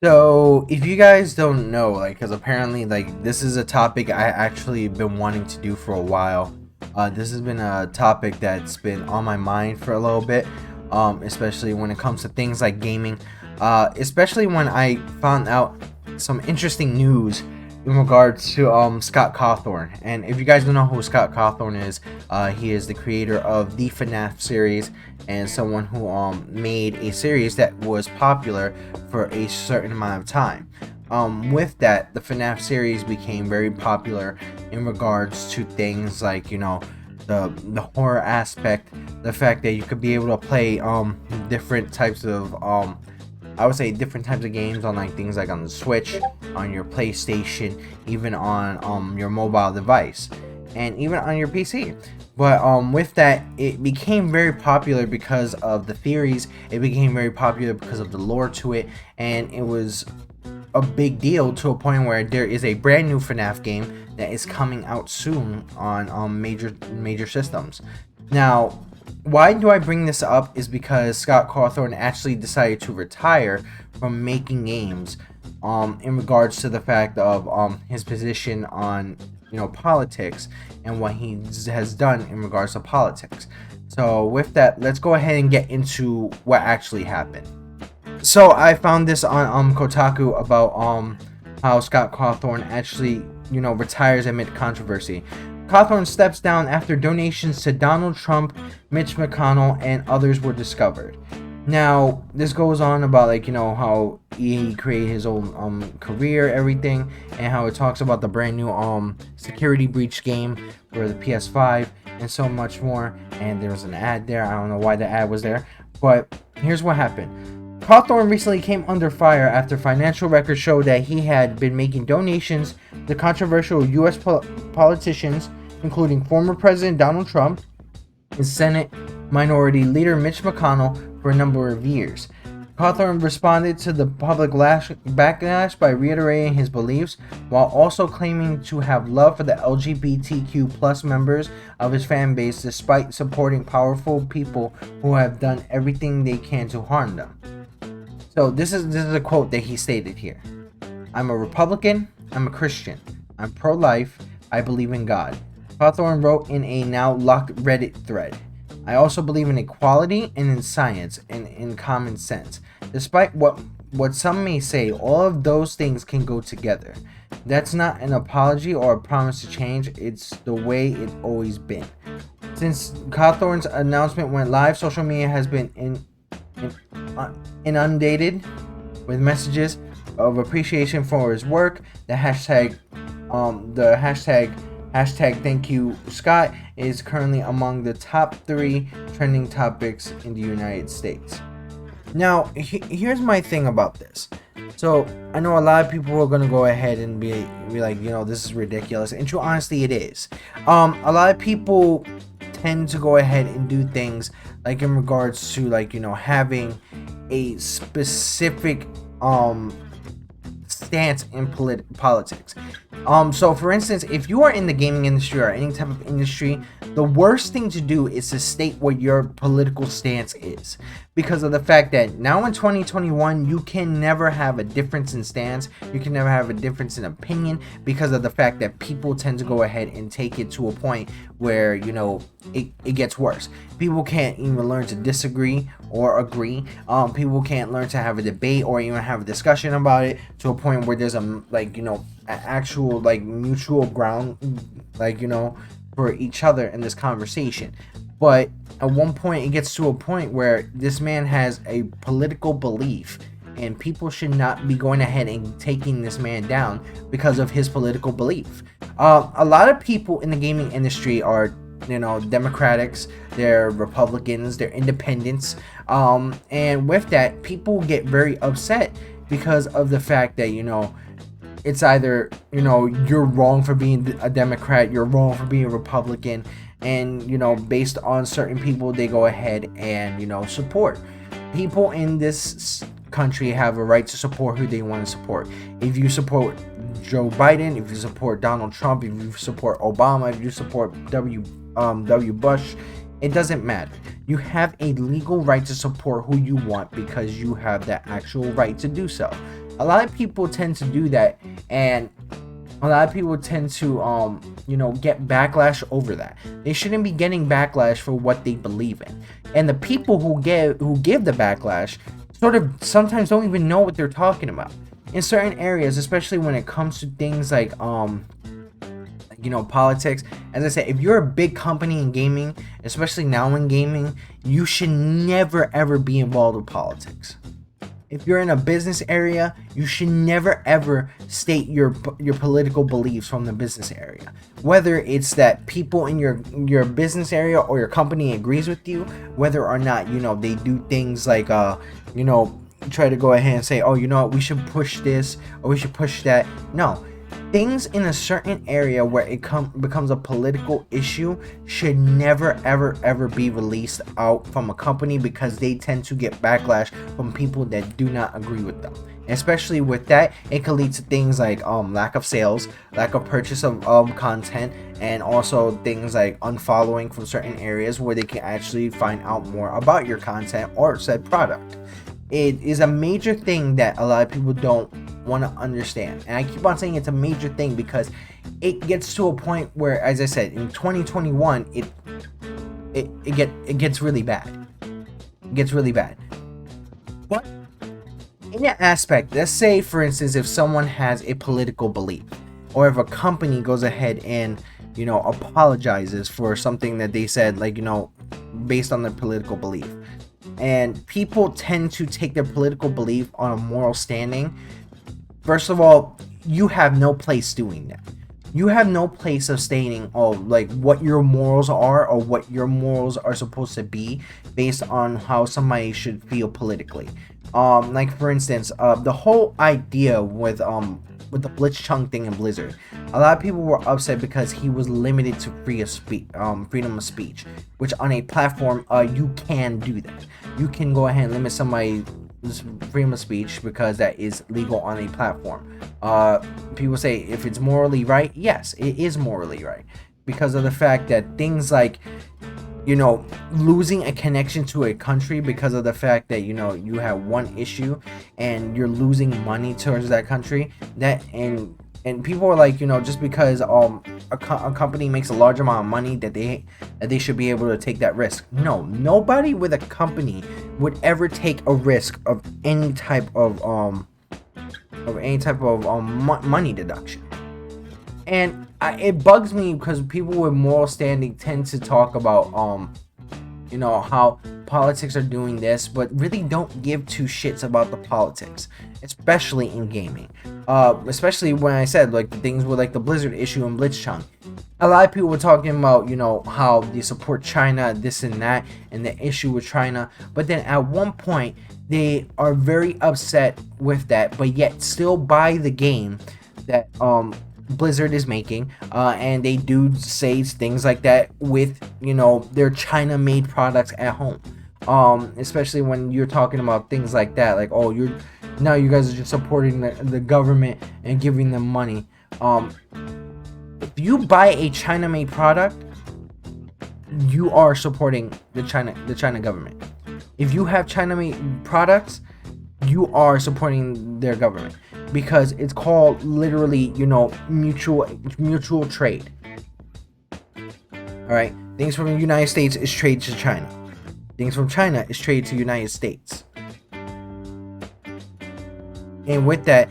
So, if you guys don't know, like, because apparently, like, this is a topic I actually been wanting to do for a while. This has been a topic that's been on my mind for a little bit, especially when it comes to things like gaming. Especially when I found out some interesting news in regards to Scott Cawthorn. And if you guys don't know who Scott Cawthorn is, he is the creator of the FNAF series and someone who made a series that was popular for a certain amount of time. With that, the FNAF series became very popular in regards to things like, the horror aspect, the fact that you could be able to play different types of I would say different types of games on like things like on the Switch, on your PlayStation, even on your mobile device, and even on your PC. But with that, it became very popular because of the theories. It became very popular because of the lore to it, and it was a big deal to a point where there is a brand new FNAF game that is coming out soon on major systems. Now, why do I bring this up is because Scott Cawthorn actually decided to retire from making games in regards to the fact of his position on politics and what he has done in regards to politics. So with that, let's go ahead and get into what actually happened. So I found this on Kotaku about how Scott Cawthorn actually retires amid controversy. Cawthorn steps down after donations to Donald Trump, Mitch McConnell, and others were discovered. Now, this goes on about how he created his own career, everything, and how it talks about the brand new security breach game for the PS5 and so much more. And there was an ad there. I don't know why the ad was there, but here's what happened. Cawthorn recently came under fire after financial records showed that he had been making donations to controversial U.S. politicians, including former President Donald Trump and Senate Minority Leader Mitch McConnell, for a number of years. Cawthorn responded to the public backlash by reiterating his beliefs, while also claiming to have love for the LGBTQ plus members of his fan base, despite supporting powerful people who have done everything they can to harm them. So this is a quote that he stated here. "I'm a Republican, I'm a Christian, I'm pro-life, I believe in God," Cawthorn wrote in a now locked Reddit thread. "I also believe in equality and in science and in common sense. Despite what some may say, all of those things can go together. That's not an apology or a promise to change, it's the way it's always been." Since Cawthorn's announcement went live, social media has been inundated with messages of appreciation for his work. The hashtag thank you Scott is currently among the top 3 trending topics in the United States. Now, here's my thing about this. So I know a lot of people are going to go ahead and be like, this is ridiculous. And true, honestly, it is. A lot of people tend to go ahead and do things like in regards to having a specific stance in politics. So for instance, if you are in the gaming industry or any type of industry, the worst thing to do is to state what your political stance is, because of the fact that now in 2021 you can never have a difference in stance, you can never have a difference in opinion, because of the fact that people tend to go ahead and take it to a point where it gets worse. People can't even learn to disagree or agree. People can't learn to have a debate or even have a discussion about it to a point where there's actual mutual ground for each other in this conversation. But at one point it gets to a point where this man has a political belief and people should not be going ahead and taking this man down because of his political belief. A lot of people in the gaming industry are Democrats, they're Republicans, they're independents, and with that, people get very upset because of the fact that it's either you're wrong for being a Democrat, you're wrong for being a Republican, and based on certain people, they go ahead and support. People in this country have a right to support who they want to support. If you support Joe Biden, if you support Donald Trump, if you support Obama, if you support W. Bush, it doesn't matter. You have a legal right to support who you want because you have that actual right to do so. A lot of people tend to do that, and a lot of people tend to get backlash over that. They shouldn't be getting backlash for what they believe in. And the people who give the backlash sort of sometimes don't even know what they're talking about in certain areas, especially when it comes to things like politics. As I said, if you're a big company in gaming, especially now in gaming, you should never ever be involved with politics. If you're in a business area, you should never ever state your political beliefs from the business area. Whether it's that people in your business area or your company agrees with you, whether or not they do things like try to go ahead and say, oh, we should push this or we should push that. No. Things in a certain area where it becomes a political issue should never ever be released out from a company, because they tend to get backlash from people that do not agree with them. Especially with that, it can lead to things like lack of sales, lack of purchase of content, and also things like unfollowing from certain areas where they can actually find out more about your content or said product. It is a major thing that a lot of people don't want to understand, and I keep on saying it's a major thing because it gets to a point where, as I said, in 2021 it gets really bad. It gets really bad. But in that aspect, let's say for instance, if someone has a political belief, or if a company goes ahead and apologizes for something that they said, like based on their political belief, and people tend to take their political belief on a moral standing. First of all, you have no place doing that. You have no place of stating, like what your morals are or what your morals are supposed to be based on how somebody should feel politically. Like for instance, the whole idea with the Blitzchung thing in Blizzard, a lot of people were upset because he was limited to freedom of speech, which on a platform, you can do that. You can go ahead and limit somebody's freedom of speech because that is legal on a platform. People say if it's morally right, yes, it is morally right, because of the fact that things like losing a connection to a country because of the fact that you have one issue and you're losing money towards that country, that and people are like, just because a company makes a large amount of money that they should be able to take that risk. No, nobody with a company would ever take a risk of any type of money deduction. And it bugs me because people with moral standing tend to talk about how politics are doing this, but really don't give two shits about the politics, especially in gaming. Especially when I said like the things with like the Blizzard issue and Blitzchung. A lot of people were talking about how they support China, this and that, and the issue with China, but then at one point they are very upset with that, but yet still buy the game that Blizzard is making, and they do say things like that with their China-made products at home, especially when you're talking about things like that, like, oh, you guys are just supporting the government and giving them money. If you buy a China-made product, you are supporting the China government. If you have China-made products, you are supporting their government, because it's called literally, mutual trade. All right, things from the United States is trade to China. Things from China is trade to United States. And with that,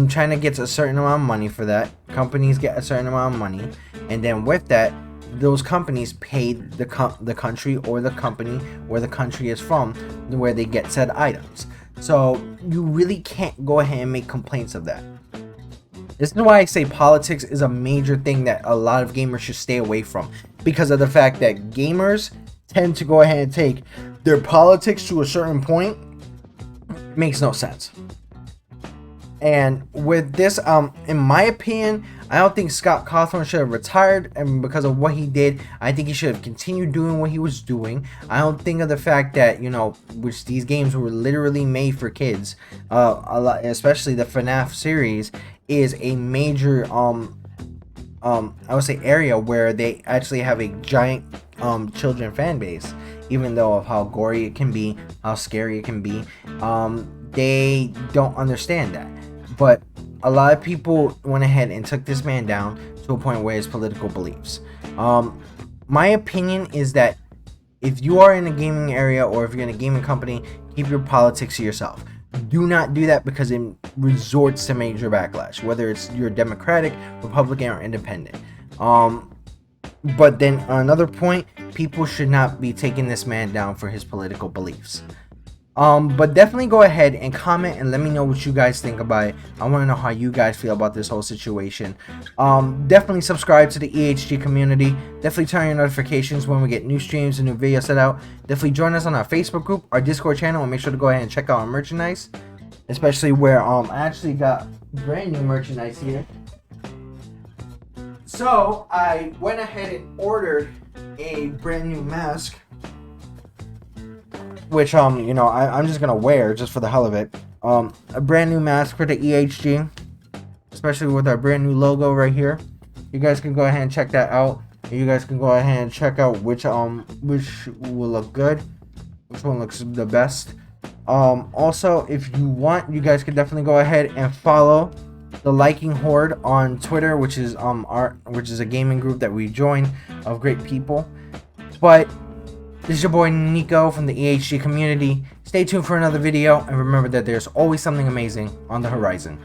China gets a certain amount of money for that. Companies get a certain amount of money, and then with that, those companies pay the country or the company where the country is from, where they get said items. So you really can't go ahead and make complaints of that. This is why I say politics is a major thing that a lot of gamers should stay away from, because of the fact that gamers tend to go ahead and take their politics to a certain point. It makes no sense. And with this, in my opinion, I don't think Scott Cawthon should have retired, and because of what he did, I think he should have continued doing what he was doing. I don't think of the fact that, which these games were literally made for kids, a lot, especially the FNAF series, is a major, I would say, area where they actually have a giant, children fan base, even though of how gory it can be, how scary it can be. They don't understand that. but a lot of people went ahead and took this man down to a point where his political beliefs. My opinion is that if you are in a gaming area or if you're in a gaming company, keep your politics to yourself. Do not do that because it resorts to major backlash, whether it's you're Democratic, Republican, or Independent. But then another point, people should not be taking this man down for his political beliefs. But definitely go ahead and comment and let me know what you guys think about it. I want to know how you guys feel about this whole situation. Definitely subscribe to the EHG community. Definitely turn on your notifications when we get new streams and new videos set out. Definitely join us on our Facebook group, our Discord channel, and make sure to go ahead and check out our merchandise. Especially where I actually got brand new merchandise here. So I went ahead and ordered a brand new mask, which you know, I'm just gonna wear just for the hell of it. A brand new mask for the EHG, especially with our brand new logo right here. You guys can go ahead and check that out. You guys can go ahead and check out which will look good, which one looks the best. Also, if you want, you guys can definitely go ahead and follow the Liking Horde on Twitter, which is a gaming group that we joined of great people. But this is your boy Nikko from the EHG community. Stay tuned for another video, and remember that there's always something amazing on the horizon.